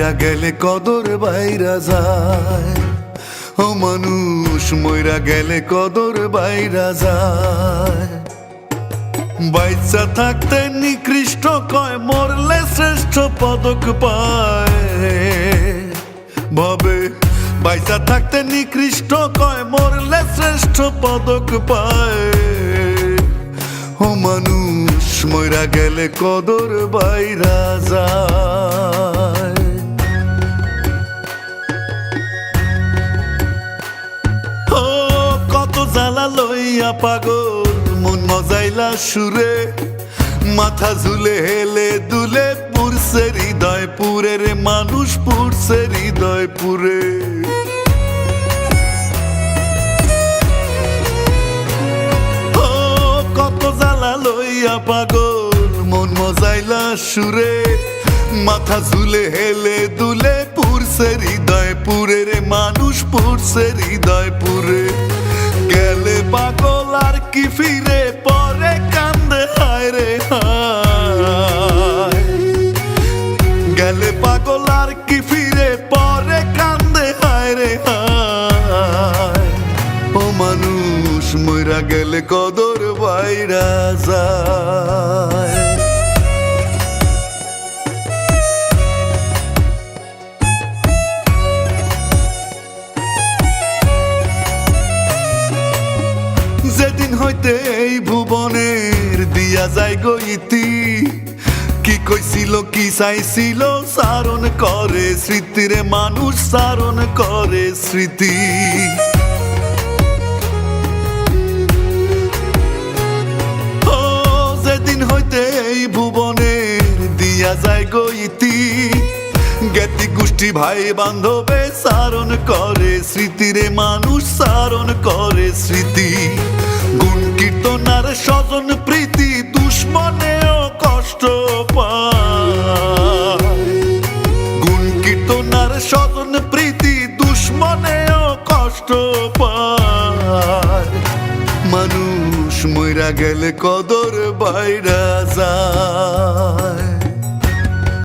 মইরা গেলে কদর বাইরা যায়, ও মানুষ মইরা গেলে কদর বাইরা যায়। বাইচা থাকতে নিকৃষ্ট কয়, মরলে শ্রেষ্ঠ পদক পায়। ভাবে বাইচা থাকতে নিকৃষ্ট কয়, মরলে শ্রেষ্ঠ পদক পায়। ও মানুষ মইরা গেলে কদর বাইরা যায়। ও কত জ্বালা লইয়া পাগল মন মজাইলা সুরে, মাথা ঝুলে হেলে দুলে পুরছে হৃদয় পুরে রে, মানুষ পুরছে হৃদয় পুরে। ও কত জ্বালা লইয়া পাগল মন মজাইলা সুরে, মাথা ঝুলে হেলে দুলে পুরছে হৃদয় পুরে রে, মানুষ পুরছে হৃদয় পুরে। গেলে পাগল আর কি ফিরে, পরে কান্দে হায় রে হায়। গেলে পাগল আর কি ফিরে, পরে কান্দে হায় রে হায়। ও মানুষ মইরা গেলে কদর বাইরা যায়। যেদিন হইতে এই ভুবনের দিয়া যায় গো ইতি, কি কইছিল কি চাইছিল সারণ করে স্মৃতিরে, মানুষ সারণ করে স্মৃতি। ও যেদিন হইতে এই ভুবনের দিয়া যায় গো ইতি, জ্ঞাতি গোষ্ঠী ভাই বান্ধবে সারণ করে স্মৃতিরে, মানুষ সারণ করে স্মৃতি। গুণ কীর্তন আর স্বজন প্রীতি দুশ্মনেও কষ্ট পায়। গুণ কীর্তন আর স্বজন প্রীতি দুশ্মনেও কষ্ট পায়। মানুষ মইরা গেলে কদর বাইরা যায়।